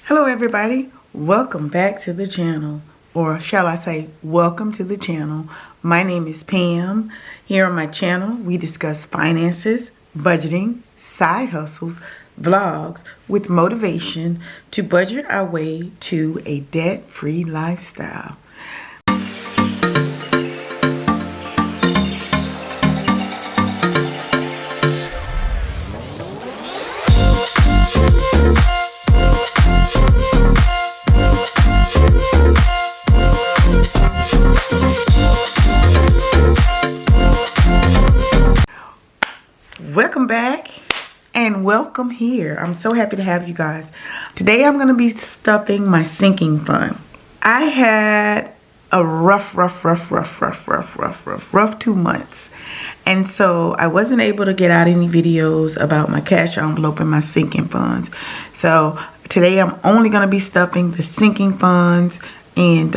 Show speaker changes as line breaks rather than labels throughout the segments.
Hello everybody, welcome back to the channel, or shall I say welcome to the channel. My name is Pam. Here on my channel we discuss finances, budgeting, side hustles, vlogs with motivation to budget our way to a debt-free lifestyle. Welcome back and welcome here. I'm so happy to have you guys. Today I'm going to be stuffing my sinking fund. I had a rough 2 months. And so I wasn't able to get out any videos about my cash envelope and my sinking funds. So today I'm only going to be stuffing the sinking funds, and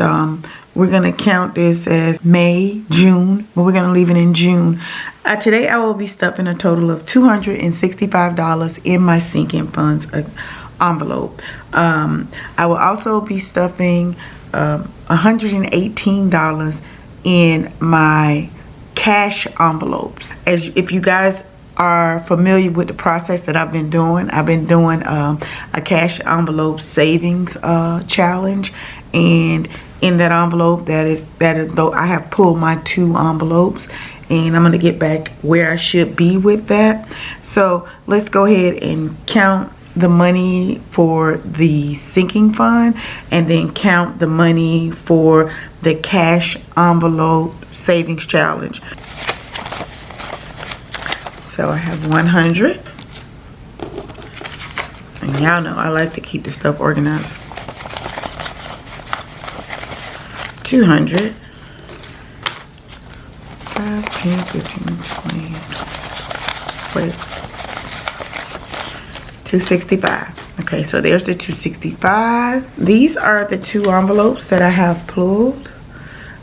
we're going to count this as May, June, but we're going to leave it in June. Today I will be stuffing a total of $265 in my sinking funds envelope. I will also be stuffing $118 in my cash envelopes. If you guys are familiar with the process that I've been doing a cash envelope savings challenge, and in that envelope that is though I have pulled my 2 envelopes, and I'm going to get back where I should be with that. So let's go ahead and count the money for the sinking fund and then count the money for the cash envelope savings challenge. So I have 100, and y'all know I like to keep the stuff organized. 200, 5, 10, 15, 20, 40, 265. Okay, so there's the 265. These are the 2 envelopes that I have pulled,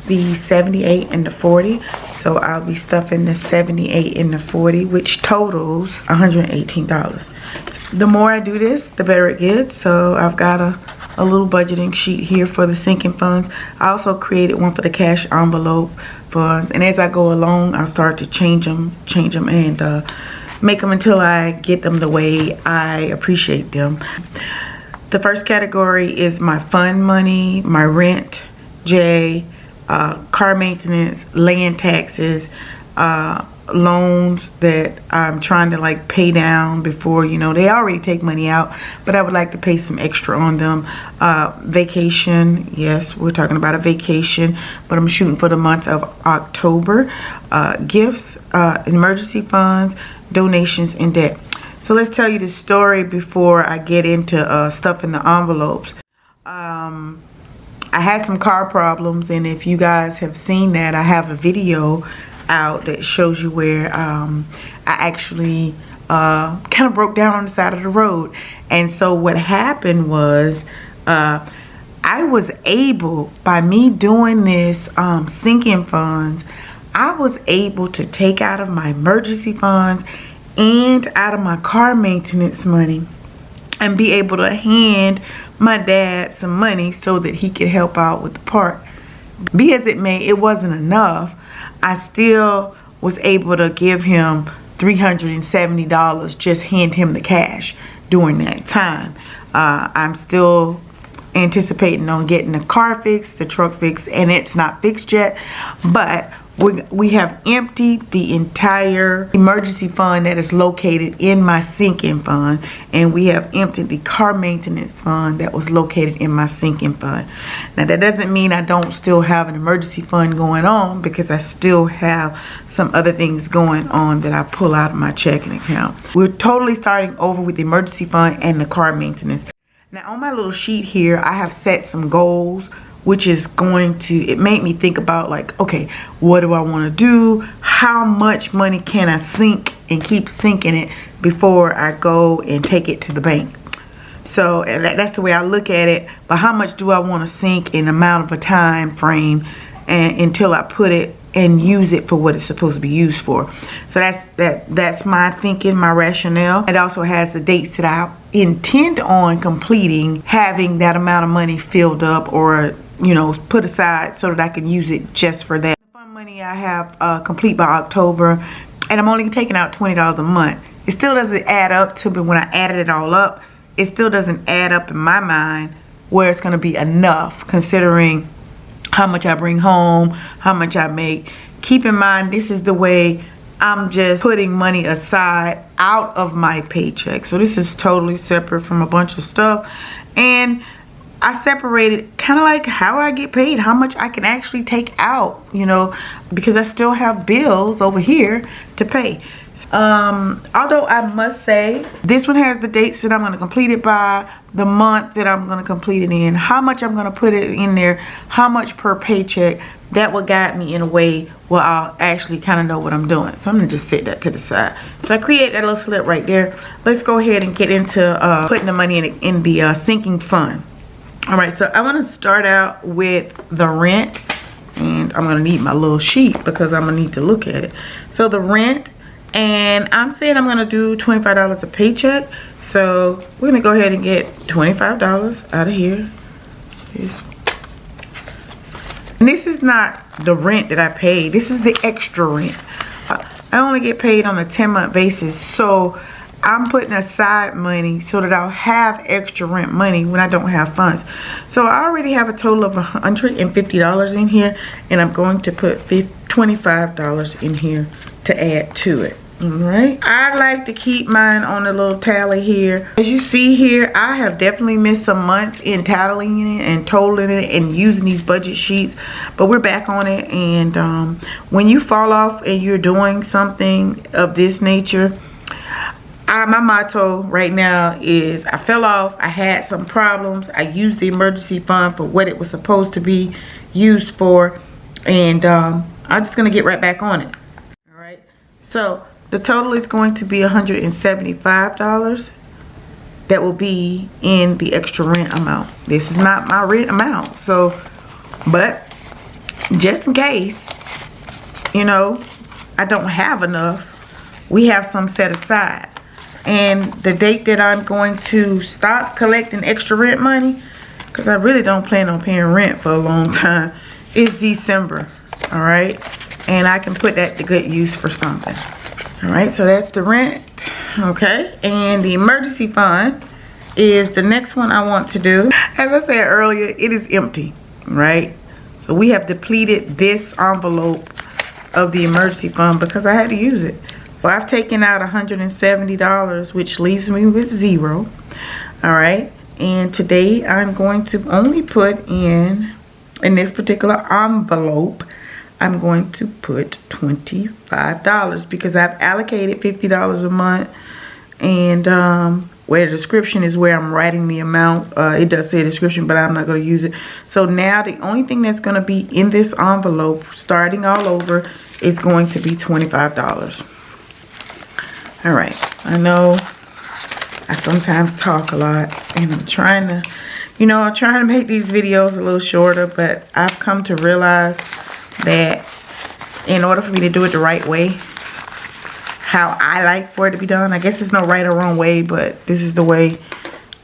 the 78 and the 40. So I'll be stuffing the 78 and the 40, which totals $118. The more I do this, the better it gets. So I've got a little budgeting sheet here for the sinking funds. I also created one for the cash envelope funds, and as I go along I'll start to change them and make them until I get them the way I appreciate them. The first category is my fund money, my rent, car maintenance, land taxes, loans that I'm trying to like pay down before, they already take money out, but I would like to pay some extra on them. Vacation, yes, we're talking about a vacation, but I'm shooting for the month of October. Gifts, emergency funds, donations, and debt. So let's tell you the story before I get into stuffing the envelopes. I had some car problems, and if you guys have seen that, I have a video out that shows you where I actually kind of broke down on the side of the road. And so what happened was I was able, by me doing this sinking funds, I was able to take out of my emergency funds and out of my car maintenance money and be able to hand my dad some money so that he could help out with the part. Be as it may, it wasn't enough. I still was able to give him $370, just hand him the cash during that time. I'm still anticipating on getting the car fixed, the truck fixed, and it's not fixed yet, but we have emptied the entire emergency fund that is located in my sinking fund, and we have emptied the car maintenance fund that was located in my sinking fund. Now that doesn't mean I don't still have an emergency fund going on, because I still have some other things going on that I pull out of my checking account. We're totally starting over with the emergency fund and the car maintenance. Now on my little sheet here, I have set some goals, which is it made me think about like, okay, what do I want to do? How much money can I sink and keep sinking it before I go and take it to the bank? So that's the way I look at it. But how much do I want to sink in amount of a time frame and until I put it and use it for what it's supposed to be used for. So that's my thinking, my rationale. It also has the dates that I intend on completing, having that amount of money filled up or, you know, put aside so that I can use it just for that. The fund money I have complete by October, and I'm only taking out $20 a month. It still doesn't add up to me. When I added it all up, it still doesn't add up in my mind where it's going to be enough, considering how much I bring home, how much I make. Keep in mind, this is the way I'm just putting money aside out of my paycheck. So this is totally separate from a bunch of stuff. And I separated kind of like how I get paid, how much I can actually take out, you know, because I still have bills over here to pay. Although I must say, this one has the dates that I'm going to complete it by, the month that I'm going to complete it in, how much I'm going to put it in there, how much per paycheck. That will guide me in a way where I'll actually kind of know what I'm doing. So I'm going to just set that to the side. So I create that little slip right there. Let's go ahead and get into putting the money in the sinking fund. All right, so I want to start out with the rent, and I'm going to need my little sheet because I'm going to need to look at it. So the rent, and I'm saying I'm going to do $25 a paycheck. So we're going to go ahead and get $25 out of here. And this is not the rent that I paid. This is the extra rent. I only get paid on a 10-month basis. So I'm putting aside money so that I'll have extra rent money when I don't have funds. So I already have a total of $150 in here, and I'm going to put $25 in here to add to it. All right, I like to keep mine on a little tally here. As you see here, I have definitely missed some months in tallying it and totaling it and using these budget sheets, but we're back on it. And when you fall off and you're doing something of this nature, my motto right now is I fell off, I had some problems, I used the emergency fund for what it was supposed to be used for, and I'm just going to get right back on it. All right, so the total is going to be $175 that will be in the extra rent amount. This is not my rent amount, so, but just in case, you know, I don't have enough, we have some set aside. And the date that I'm going to stop collecting extra rent money, because I really don't plan on paying rent for a long time, is December. All right, and I can put that to good use for something. All right, so that's the rent. Okay, and the emergency fund is the next one I want to do. As I said earlier, it is empty, right? So we have depleted this envelope of the emergency fund because I had to use it. So I've taken out $170, which leaves me with $0. All right, and today I'm going to only put in this particular envelope, I'm going to put $25 because I've allocated $50 a month, and where the description is where I'm writing the amount. It does say description, but I'm not going to use it. So now the only thing that's going to be in this envelope, starting all over, is going to be $25. All right, I know I sometimes talk a lot, and I'm trying to, you know, I'm trying to make these videos a little shorter, but I've come to realize that in order for me to do it the right way, how I like for it to be done, I guess there's no right or wrong way, but this is the way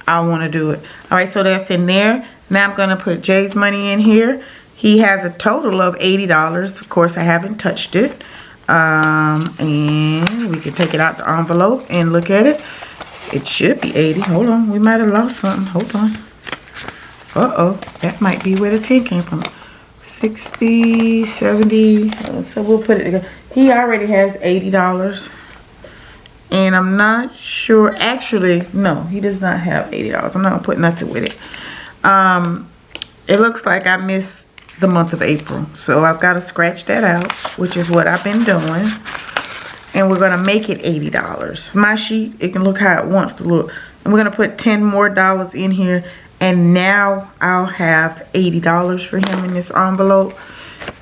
I want to do it. All right, so that's in there. Now I'm going to put Jay's money in here. He has a total of $80. Of course, I haven't touched it. And we can take it out the envelope and look at it. It should be 80. Hold on, we might have lost something. Hold on. Uh-oh, that might be where the 10 came from. 60, 70, so we'll put it together. He already has $80. And I'm not sure, actually, no, he does not have $80. I'm not gonna put nothing with it. It looks like I missed the month of April, so I've got to scratch that out, which is what I've been doing, and we're gonna make it $80. My sheet, it can look how it wants to look, and we're gonna put $10 more in here, and now I'll have $80 for him in this envelope.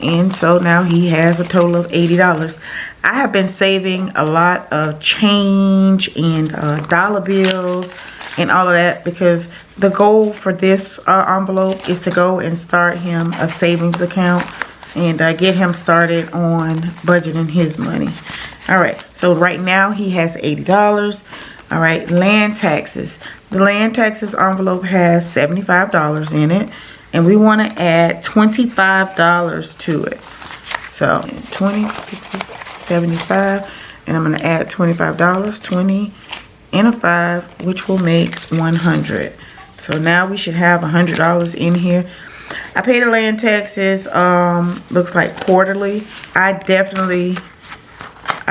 And so now he has a total of $80. I have been saving a lot of change and dollar bills and all of that, because the goal for this envelope is to go and start him a savings account. and get him started on budgeting his money. All right, so right now he has $80. All right, land taxes. The land taxes envelope has $75 in it, and we want to add $25 to it. So 20, 50, 75, and I'm going to add $25, 20 and a 5, which will make 100. So now we should have $100 in here. I pay the land taxes, looks like quarterly. I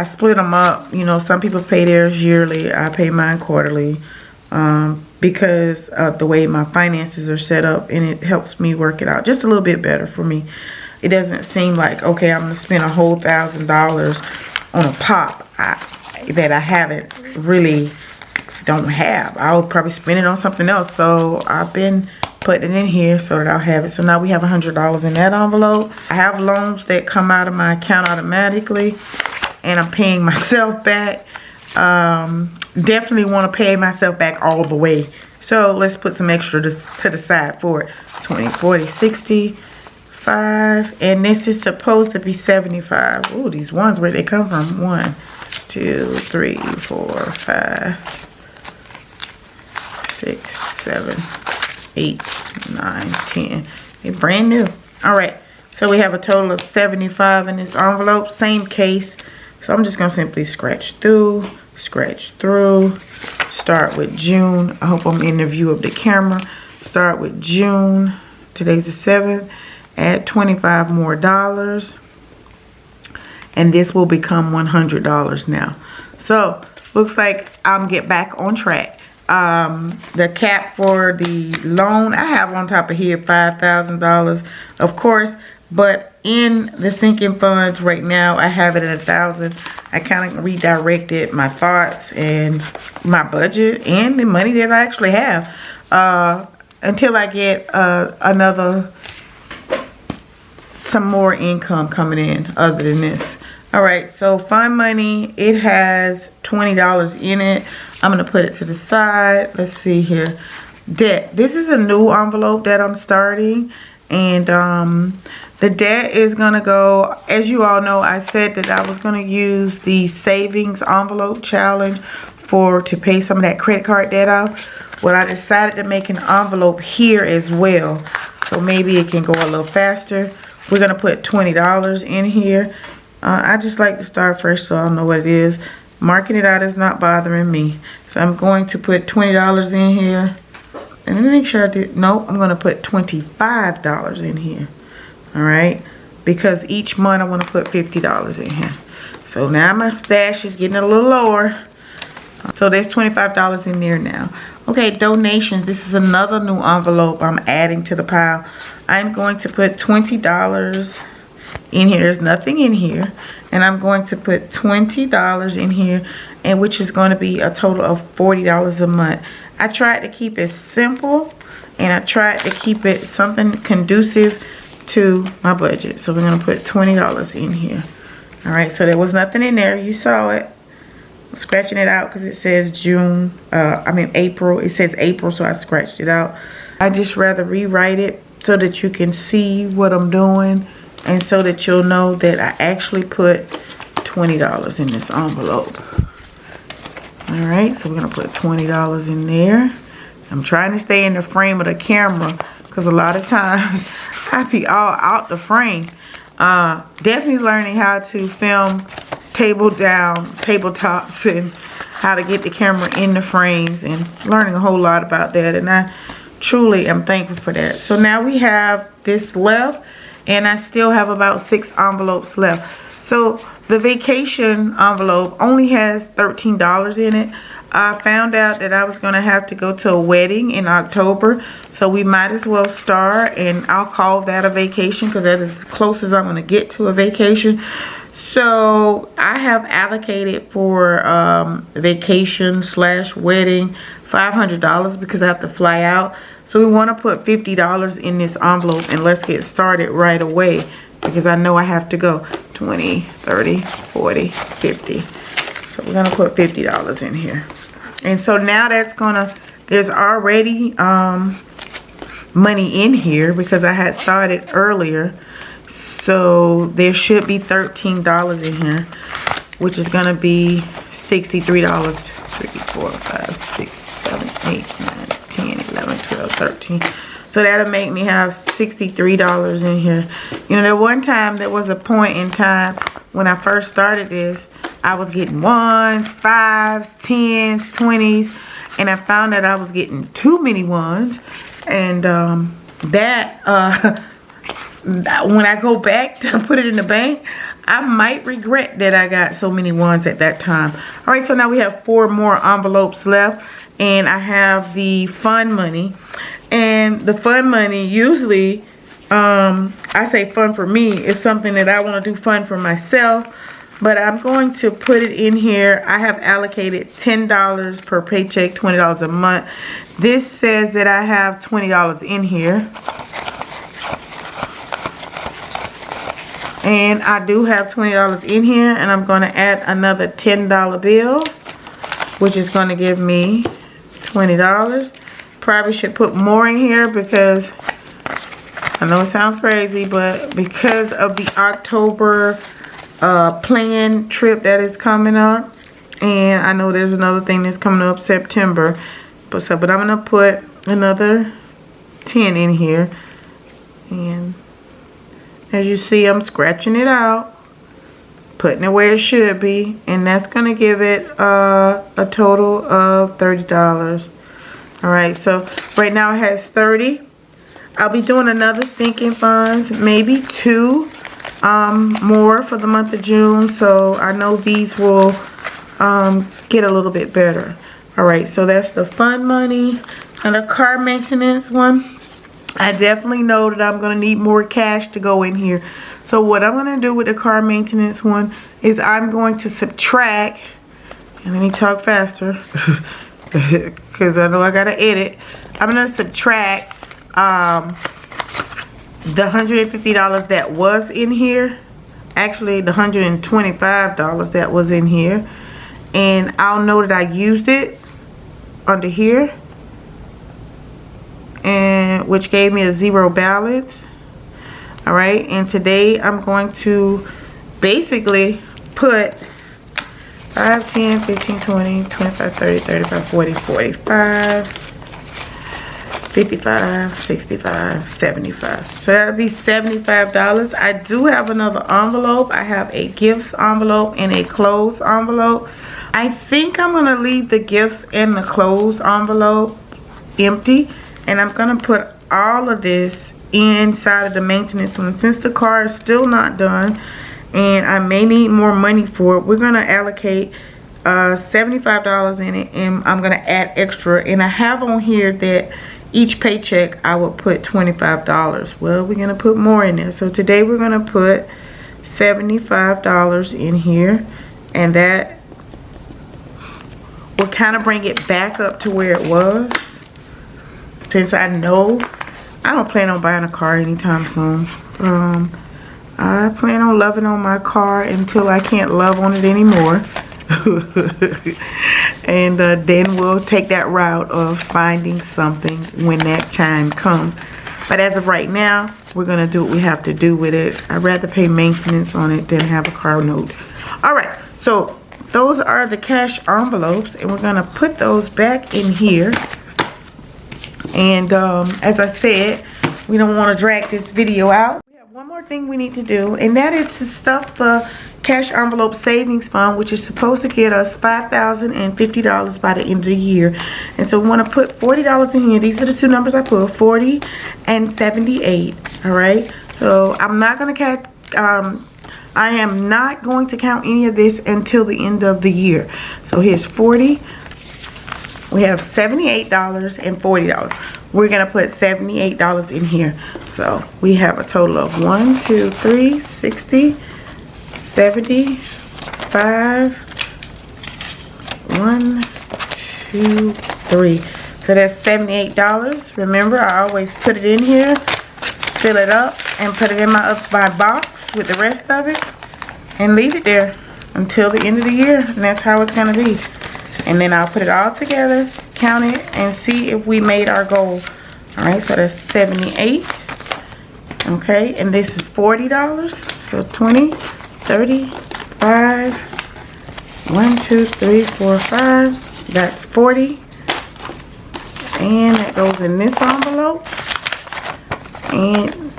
split them up. You know, some people pay theirs yearly. I pay mine quarterly because of the way my finances are set up, and it helps me work it out just a little bit better for me. It doesn't seem like, okay, I'm going to spend a whole $1,000 on a pop that I haven't really don't have. I'll probably spend it on something else. So I've been putting it in here so that I'll have it. So now we have $100 in that envelope. I have loans that come out of my account automatically, and I'm paying myself back. Definitely want to pay myself back all the way. So let's put some extra to the side for it. 20, 40, 60, 5, and this is supposed to be 75. Ooh, these ones, where they come from? 1, 2, 3, 4, 5, 6, 7, 8, 9, 10. They're brand new. All right, so we have a total of 75 in this envelope. Same case. So I'm just going to simply scratch through, start with June. I hope I'm in the view of the camera. Start with June. Today's the 7th. Add $25 more, and this will become $100 now. So looks like I'm get back on track. The cap for the loan I have on top of here, $5,000, of course, but in the sinking funds right now I have it at 1,000. I kind of redirected my thoughts and my budget and the money that I actually have until I get some more income coming in other than this. All right, so fund money, it has $20 in it. I'm going to put it to the side. Let's see here. Debt. This is a new envelope that I'm starting. And the debt is going to go, as you all know, I said that I was going to use the savings envelope challenge to pay some of that credit card debt off. Well, I decided to make an envelope here as well. So maybe it can go a little faster. We're going to put $20 in here. I just like to start first so I'll know what it is. Marking it out is not bothering me. So I'm going to put $20 in here. And let me make sure I did. No, I'm going to put $25 in here. All right. Because each month I want to put $50 in here. So now my stash is getting a little lower. So there's $25 in there now. Okay, donations. This is another new envelope I'm adding to the pile. I'm going to put $20 in here. There's nothing in here. And I'm going to put $20 in here, and which is going to be a total of $40 a month. I tried to keep it simple, and I tried to keep it something conducive to my budget. So we're going to put $20 in here. All right, so there was nothing in there. You saw it. I'm scratching it out because it says April. It says April, so I scratched it out. I just rather rewrite it so that you can see what I'm doing, and so that you'll know that I actually put $20 in this envelope. All right, so we're gonna put $20 in there. I'm trying to stay in the frame of the camera because a lot of times I be all out the frame. Definitely learning how to film tabletops and how to get the camera in the frames, and learning a whole lot about that, and I truly am thankful for that. So now we have this left, and I still have about 6 envelopes left. So the vacation envelope only has $13 in it. I found out that I was going to have to go to a wedding in October, so we might as well start, and I'll call that a vacation because that is as close as I'm going to get to a vacation. So I have allocated for vacation / wedding $500 because I have to fly out. So we want to put $50 in this envelope, and let's get started right away because I know I have to go 20, 30, 40, 50. So we're going to put $50 in here. And so now that's going to, there's already money in here because I had started earlier. So there should be $13 in here, which is gonna be $63. 3, 4, 5, 6, 7, 8, 9, 10, 11, 12, 13. So that'll make me have $63 in here. You know, there one time, there was a point in time when I first started this, I was getting 1s, 5s, 10s, 20s, and I found that I was getting too many 1s. And when I go back to put it in the bank, I might regret that I got so many 1s at that time. All right, so now we have 4 more envelopes left, and I have the fun money. And the fun money, usually, I say fun for me, is something that I want to do fun for myself. But I'm going to put it in here. I have allocated $10 per paycheck, $20 a month. This says that I have $20 in here. And I do have $20 in here, and I'm going to add another $10 bill, which is going to give me $20. Probably should put more in here because I know it sounds crazy, but because of the October planned trip that is coming up, and I know there's another thing that's coming up September, but I'm going to put another 10 in here. And as you see, I'm scratching it out, putting it where it should be, and that's going to give it a total of $30. All right, so right now it has 30. I'll be doing another sinking funds, maybe 2 more for the month of June, so I know these will get a little bit better. All right, so that's the fun money. And the car maintenance one, I definitely know that I'm going to need more cash to go in here. So what I'm going to do with the car maintenance one is I'm going to subtract, and let me talk faster because I know I got to edit. I'm going to subtract the $150 that was in here. Actually, the $125 that was in here. And I'll know that I used it under here, and which gave me a 0 balance. All right, and today I'm going to basically put 5, 10, 15, 20, 25, 30, 35, 40, 45, 55, 65, 75. So that'll be $75. I do have another envelope. I have a gifts envelope and a clothes envelope. I think I'm gonna leave the gifts and the clothes envelope empty, and I'm gonna put all of this inside of the maintenance one. Since the car is still not done and I may need more money for it, we're gonna allocate $75 in it, and I'm gonna add extra. And I have on here that each paycheck I will put $25. Well, we're gonna put more in there. So today we're gonna put $75 in here, and that will kind of bring it back up to where it was. Since I know I don't plan on buying a car anytime soon. I plan on loving on my car until I can't love on it anymore. And then we'll take that route of finding something when that time comes. But as of right now, we're going to do what we have to do with it. I'd rather pay maintenance on it than have a car note. All right, so those are the cash envelopes, and we're going to put those back in here. And as I said, we don't want to drag this video out. We have one more thing we need to do, and that is to stuff the cash envelope savings fund, which is supposed to get us $5,050 by the end of the year. And so we want to put $40 in here. These are the two numbers I put, 40 and 78. All right, so I'm not going to count. I am not going to count any of this until the end of the year. So here's 40. We have $78 and $40. We're going to put $78 in here. So we have a total of 1, 2, 3, 60, 75, 1, 2, 3. So that's $78. Remember, I always put it in here, seal it up, and put it in my box with the rest of it, and leave it there until the end of the year. And that's how it's going to be. And then I'll put it all together, count it, and see if we made our goal. All right, so that's 78. Okay, and this is $40. So 20, 30, 5, 1, 2, 3, 4, 5. That's 40. And that goes in this envelope. And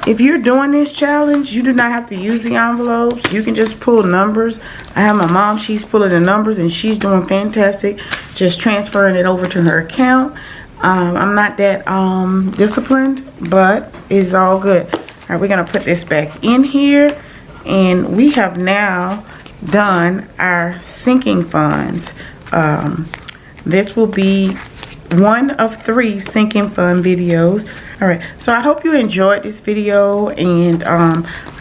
if you're doing this challenge, you do not have to use the envelopes. You can just pull numbers. I have my mom, she's pulling the numbers and she's doing fantastic. Just transferring it over to her account. I'm not that disciplined, but it's all good. All right, we're gonna put this back in here, and we have now done our sinking funds. This will be one of 3 sinking fund videos. All right, so I hope you enjoyed this video, and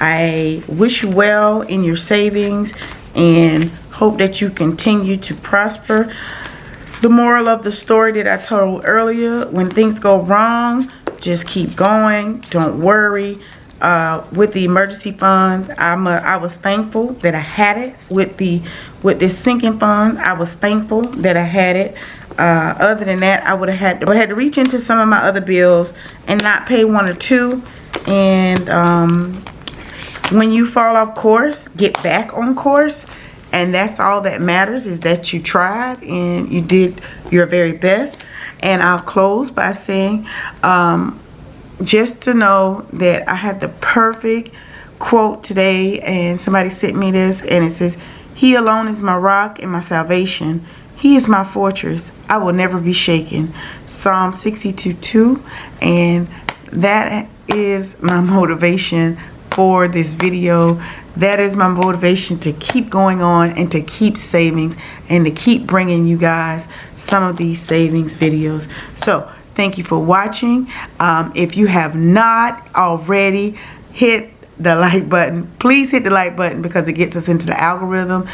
I wish you well in your savings and hope that you continue to prosper. The moral of the story that I told earlier, when things go wrong, just keep going, don't worry. With the emergency fund, I was thankful that I had it. With this sinking fund, I was thankful that I had it. Other than that, I would have had to reach into some of my other bills and not pay 1 or 2. And when you fall off course, get back on course. And that's all that matters, is that you tried and you did your very best. And I'll close by saying, just to know that I had the perfect quote today, and somebody sent me this, and it says, "He alone is my rock and my salvation. He is my fortress. I will never be shaken." Psalm 62:2. And that is my motivation for this video. That is my motivation to keep going on and to keep savings and to keep bringing you guys some of these savings videos. So thank you for watching. If you have not already, hit the like button. Please hit the like button because it gets us into the algorithm.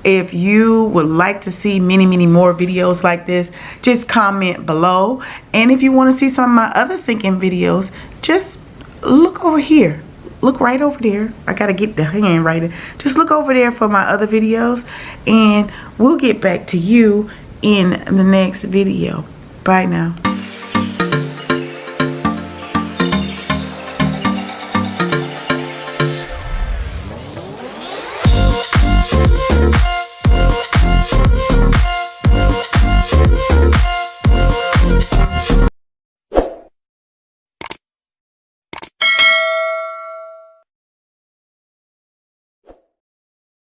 If you would like to see many more videos like this, just comment below. And if you want to see some of my other sinking videos, just look over here. Look right over there. I gotta get the hand right. Just look over there for my other videos, and we'll get back to you in the next video. Bye now.